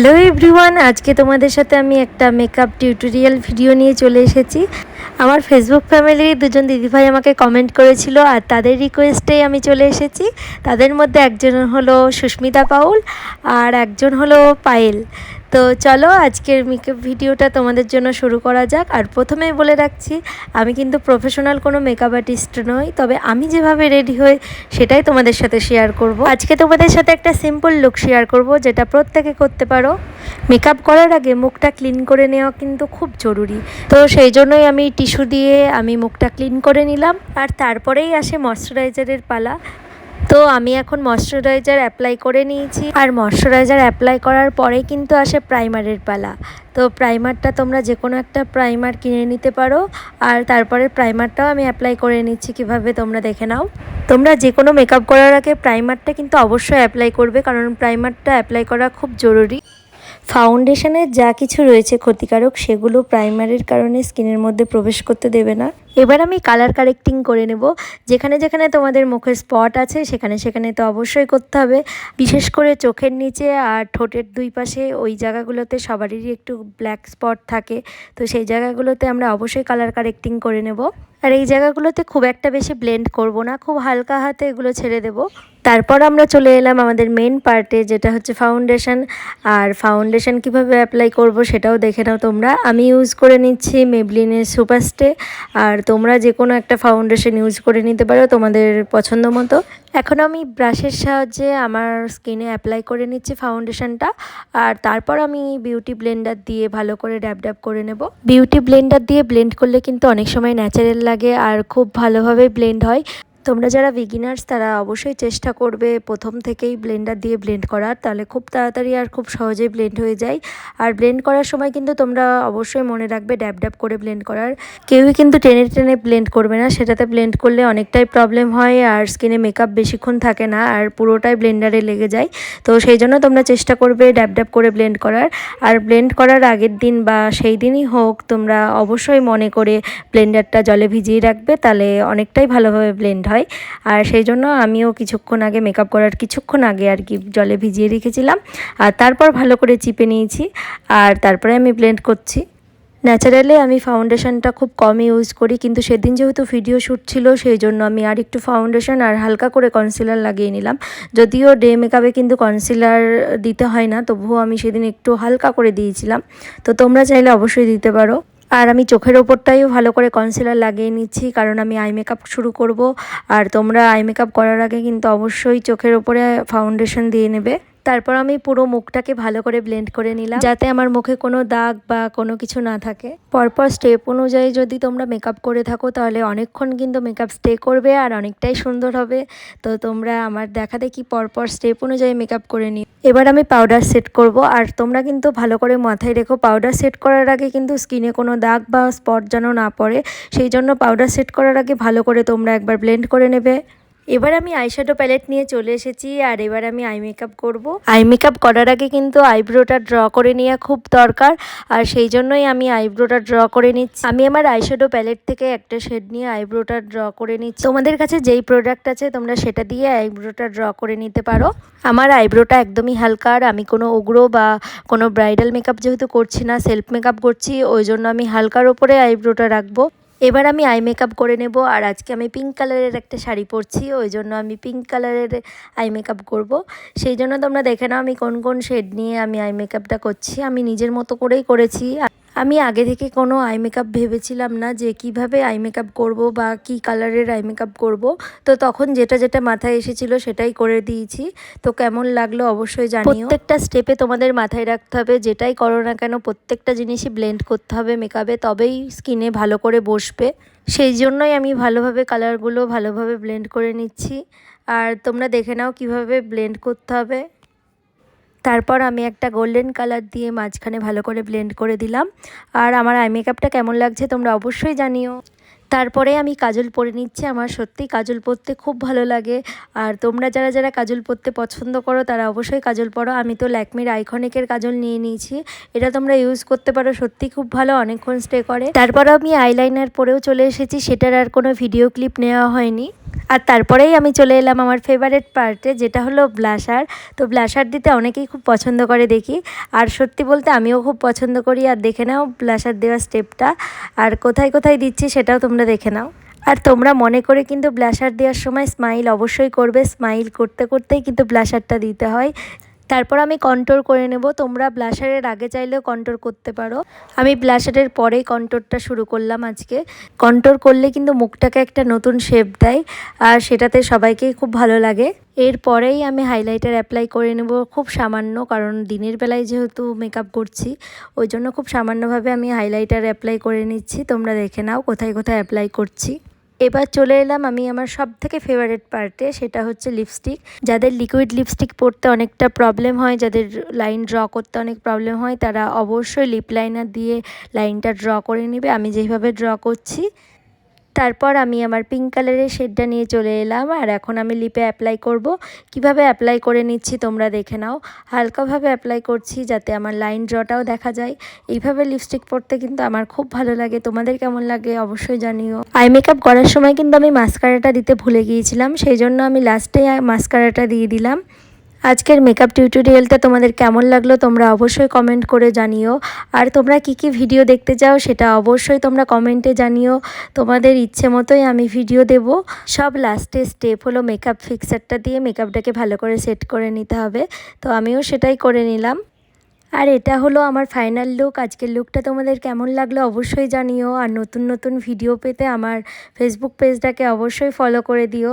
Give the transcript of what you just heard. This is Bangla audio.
হ্যালো এভরিওয়ান, আজকে তোমাদের সাথে আমি একটা মেকআপ টিউটোরিয়াল ভিডিও নিয়ে চলে এসেছি। আমার ফেসবুক ফ্যামিলির দুজন দিদিভাই আমাকে কমেন্ট করেছিল আর তাদের রিকোয়েস্টেই আমি চলে এসেছি। তাদের মধ্যে একজন হলো সুস্মিতা পাউল আর একজন হলো পায়েল। তো চলো আজকের মেকআপ ভিডিওটা তোমাদের জন্য শুরু করা যাক। আর প্রথমেই বলে রাখছি, আমি কিন্তু প্রফেশনাল কোনো মেকআপ আর্টিস্ট নই, তবে আমি যেভাবে রেডি হই সেটাই তোমাদের সাথে শেয়ার করব। আজকে তোমাদের সাথে একটা সিম্পল লুক শেয়ার করব, যেটা প্রত্যেকে করতে পারো। মেকআপ করার আগে মুখটা ক্লিন করে নেওয়া কিন্তু খুব জরুরি। তো সেই জন্যই আমি টিস্যু দিয়ে আমি মুখটা ক্লিন করে নিলাম। আর তারপরেই আসে ময়শ্চারাইজারের পালা। তো আমি এখন ময়শ্চারাইজার অ্যাপ্লাই করে নিয়েছি, আর ময়শ্চারাইজার অ্যাপ্লাই করার পরেই কিন্তু আসে প্রাইমারের পালা। তো প্রাইমারটা তোমরা যে কোনো একটা প্রাইমার কিনে নিতে পারো, আর তারপরে প্রাইমারটাও আমি অ্যাপ্লাই করে নিচ্ছি। কিভাবে তোমরা দেখে নাও। তোমরা যে কোনো মেকআপ করার আগে প্রাইমারটা কিন্তু অবশ্যই অ্যাপ্লাই করবে, কারণ প্রাইমারটা অ্যাপ্লাই করা খুব জরুরি। ফাউন্ডেশনের যা কিছু রয়েছে ক্ষতিকারক, সেগুলো প্রাইমারের কারণে স্কিনের মধ্যে প্রবেশ করতে দেবে না। এবার আমি কালার কারেক্টিং করে নেব। যেখানে যেখানে তোমাদের মুখের স্পট আছে সেখানে সেখানে তো অবশ্যই করতে হবে, বিশেষ করে চোখের নিচে আর ঠোঁটের দুই পাশে। ওই জায়গাগুলোতে সবারই একটু ব্ল্যাক স্পট থাকে, তো সেই জায়গাগুলোতে আমরা অবশ্যই কালার কারেক্টিং করে নেব। আর এই জায়গাগুলোতে খুব একটা বেশি ব্লেন্ড করব না, খুব হালকা হাতে এগুলো ছেড়ে দেব। তারপর আমরা চলে এলাম আমাদের মেন পার্টে, যেটা হচ্ছে ফাউন্ডেশন। আর ফাউন্ডেশন কিভাবে অ্যাপ্লাই করব সেটাও দেখে নাও তোমরা। আমি ইউজ করে নিচ্ছি মেবলিনের সুপারস্টে, আর তোমরা যে কোনো একটা ফাউন্ডেশন ইউজ করে নিতে পারো তোমাদের পছন্দ মতো। এখন আমি ব্রাশের সাহায্যে আমার স্কিনে অ্যাপ্লাই করে নিচ্ছি ফাউন্ডেশনটা, আর তারপর আমি বিউটি ব্লেন্ডার দিয়ে ভালো করে ড্যাব ড্যাব করে নেব। বিউটি ব্লেন্ডার দিয়ে ব্লেন্ড করলে কিন্তু অনেক সময় ন্যাচারাল লাগে আর খুব ভালোভাবে ব্লেন্ড হয়। তোমরা যারা বিগিনার্স তারা অবশ্যই চেষ্টা করবে প্রথম থেকেই ব্লেন্ডার দিয়ে ব্লেন্ড করার, তাহলে খুব তাড়াতাড়ি আর খুব সহজেই ব্লেন্ড হয়ে যায়। আর ব্লেন্ড করার সময় কিন্তু তোমরা অবশ্যই মনে রাখবে ড্যাব ড্যাব করে ব্লেন্ড করার। কেউই কিন্তু টেনে টেনে ব্লেন্ড করবে না, সেটাতে ব্লেন্ড করলে অনেকটাই প্রবলেম হয় আর স্কিনে মেকআপ বেশিক্ষণ থাকে না আর পুরোটাই ব্লেন্ডারে লেগে যায়। তো সেই জন্য তোমরা চেষ্টা করবে ড্যাব ড্যাব করে ব্লেন্ড করার। আর ব্লেন্ড করার আগের দিন বা সেই দিনই হোক, তোমরা অবশ্যই মনে করে ব্লেন্ডারটা জলে ভিজিয়ে রাখবে, তাহলে অনেকটাই ভালোভাবে ব্লেন্ড হয়। আর সেই জন্য আমিও কিছুক্ষণ আগে মেকআপ করার কিছুক্ষণ আগে আর কি জলে ভিজিয়ে রেখেছিলাম, আর তারপর ভালো করে চিপে নিয়েছি, আর তারপরে আমি ব্লেন্ড করছি। ন্যাচারালি আমি ফাউন্ডেশনটা খুব কম ইউজ করি, কিন্তু সেদিন যেহেতু ভিডিও শ্যুট ছিল সেই জন্য আমি আর একটু ফাউন্ডেশন আর হালকা করে কনসিলার লাগিয়ে নিলাম। যদিও ডে মেকআপে কিন্তু কনসিলার দিতে হয় না, তবুও আমি সেদিন একটু হালকা করে দিয়েছিলাম। তো তোমরা চাইলে অবশ্যই দিতে পারো। আর আমি চোখের ওপরটাইও ভালো করে কনসিলার লাগিয়ে নিচ্ছি, কারণ আমি আই মেকআপ শুরু করব। আর তোমরা আই মেকআপ করার আগে কিন্তু অবশ্যই চোখের ওপরে ফাউন্ডেশন দিয়ে নেবে। তারপর আমি পুরো মুখটাকে ভালো করে ব্লেন্ড করে নিলাম, যাতে আমার মুখে কোনো দাগ বা কোনো কিছু না থাকে। পরপর স্টেপ অনুযায়ী যদি তোমরা মেকআপ করে থাকো তাহলে অনেকক্ষণ কিন্তু মেকআপ স্টে করবে আর অনেকটাই সুন্দর হবে। তো তোমরা আমার দেখা দেখি পরপর স্টেপ অনুযায়ী মেকআপ করে নিও। এবার আমি পাউডার সেট করব, আর তোমরা কিন্তু ভালো করে মাথায় রেখো পাউডার সেট করার আগে কিন্তু স্কিনে কোনো দাগ বা স্পট যেন না পড়ে। সেই জন্য পাউডার সেট করার আগে ভালো করে তোমরা একবার ব্লেন্ড করে নেবে। এবার আমি আইশ্যাডো প্যালেট নিয়ে চলে এসেছি, আর এবার আমি আই মেকআপ করব। আই মেকআপ করার আগে কিন্তু আইব্রোটা ড্র করে নেওয়া খুব দরকার, আর সেই জন্যই আমি আইব্রোটা ড্র করে নিচ্ছি। আমি আমার আইশ্যাডো প্যালেট থেকে একটা শেড নিয়ে আইব্রোটা ড্র করে নিচ্ছি। তোমাদের কাছে যেই প্রোডাক্ট আছে তোমরা সেটা দিয়ে আইব্রোটা ড্র করে নিতে পারো। আমার আইব্রোটা একদমই হালকা, আর আমি কোনো উগ্র বা কোনো ব্রাইডাল মেকআপ যেহেতু করছি না, সেলফ মেকআপ করছি, ওই জন্য আমি হালকার ওপরে আইব্রোটা রাখবো। এবার আমি আই মেকআপ করে নেব, আর আজকে আমি পিঙ্ক কালারের একটা শাড়ি পরছি, ওই জন্য আমি পিঙ্ক কালারের আই মেকআপ করব। সেই জন্য তোমরা দেখে নাও আমি কোন কোন শেড নিয়ে আমি আই মেকআপটা করছি। আমি নিজের মতো করেই করেছি। আমি আগে থেকে কোনো আই মেকআপ ভেবেছিলাম না যে কিভাবে আই মেকআপ করব বা কি কালারের আই মেকআপ করব। তো তখন যেটা যেটা মাথায় এসেছিলো সেটাই করে দিয়েছি। তো কেমন লাগলো অবশ্যই জানিও। প্রত্যেকটা স্টেপে তোমাদের মাথায় রাখতে হবে, যেটাই করো না কেন প্রত্যেকটা জিনিসই ব্লেন্ড করতে হবে মেকআপে, তবেই স্কিনে ভালো করে বসবে। সেই জন্যই আমি ভালোভাবে কালারগুলো ভালোভাবে ব্লেন্ড করে নিচ্ছি। আর তোমরা দেখে নাও কিভাবে ব্লেন্ড করতে হবে। তারপর আমি একটা গোল্ডেন কালার দিয়ে মাঝখানে ভালো করে ব্লেন্ড করে দিলাম। আর আমার আই মেকআপটা কেমন লাগছে তোমরা অবশ্যই জানিও। তারপরে আমি কাজল পরে নিচ্ছি। আমার সত্যিই কাজল পরতে খুব ভালো লাগে, আর তোমরা যারা যারা কাজল পরতে পছন্দ করো তারা অবশ্যই কাজল পরো। আমি তো ল্যাকমির আইকনিকের কাজল নিয়ে নিয়েছি, এটা তোমরা ইউজ করতে পারো, সত্যি খুব ভালো, অনেকক্ষণ স্টে করে। তারপর আমি আইলাইনার পরেও চলে এসেছি, সেটার আর কোনো ভিডিও ক্লিপ নেওয়া হয়নি। আর তারপরেই আমি চলে এলাম আমার ফেভারিট পার্টে, যেটা হলো ব্লাশার। তো ব্লাশার দিতে অনেকেই খুব পছন্দ করে দেখি, আর সত্যি বলতে আমিও খুব পছন্দ করি। আর দেখে নাও ব্লাশার দেওয়ার স্টেপটা, আর কোথায় কোথায় দিচ্ছি সেটাও তোমরা দেখে নাও। আর তোমরা মনে করে কিন্তু ব্লাশার দেওয়ার সময় স্মাইল অবশ্যই করবে, স্মাইল করতে করতেই কিন্তু ব্লাশারটা দিতে হয়। তারপর আমি কন্ট্রোল করে নেব, তোমরা ব্লাশারের আগে চাইলেও কন্ট্রোল করতে পারো। আমি ব্লাশারের পরেই কন্ট্রোলটা শুরু করলাম আজকে। কন্ট্রোল করলে কিন্তু মুখটাকে একটা নতুন শেপ দেয়, আর সেটাতে সবাইকেই খুব ভালো লাগে। এরপরেই আমি হাইলাইটার অ্যাপ্লাই করে নেব, খুব সামান্য, কারণ দিনের বেলায় যেহেতু মেকআপ করছি ওই জন্য খুব সামান্যভাবে আমি হাইলাইটার অ্যাপ্লাই করে নিচ্ছি। তোমরা দেখে নাও কোথায় কোথায় অ্যাপ্লাই করছি। এবার চলে এলাম আমি আমার সবথেকে ফেভারিট পার্টে, সেটা হচ্ছে লিপস্টিক। যাদের লিকুইড লিপস্টিক পরতে অনেকটা প্রবলেম হয়, যাদের লাইন ড্র করতে অনেক প্রবলেম হয়, তারা অবশ্যই লিপ লাইনার দিয়ে লাইনটা ড্র করে নেবে, আমি যেভাবে ড্র করছি। তারপর আমি আমার পিঙ্ক কালারের শেডটা নিয়ে চলে এলাম, আর এখন আমি লিপে অ্যাপ্লাই করব। কিভাবে অ্যাপ্লাই করে নিচ্ছি তোমরা দেখে নাও। হালকাভাবে অ্যাপ্লাই করছি যাতে আমার লাইন ড্রটাও দেখা যায়। এইভাবে লিপস্টিক পরতে কিন্তু আমার খুব ভালো লাগে, তোমাদের কেমন লাগে অবশ্যই জানিও। আই মেকআপ করার সময় কিন্তু আমি মাস্কারাটা দিতে ভুলে গিয়েছিলাম, সেই জন্য আমি লাস্টে মাস্কারাটা দিয়ে দিলাম। আজকের মেকআপ টিউটোরিয়ালটা তোমাদের কেমন লাগলো তোমরা অবশ্যই কমেন্ট করে জানিও। আর তোমরা কি কি ভিডিও দেখতে চাও সেটা অবশ্যই তোমরা কমেন্টে জানিও। তোমাদের ইচ্ছে মতোই আমি ভিডিও দেব। সব লাস্টে স্টেপ হলো মেকআপ ফিক্সারটা দিয়ে মেকআপটাকে ভালো করে সেট করে নিতে হবে, তো আমিও সেটাই করে নিলাম। আর এটা হলো আমার ফাইনাল লুক। আজকের লুকটা তোমাদের কেমন লাগলো অবশ্যই জানিও। আর নতুন নতুন ভিডিও পেতে আমার ফেসবুক পেজটাকে অবশ্যই ফলো করে দিও।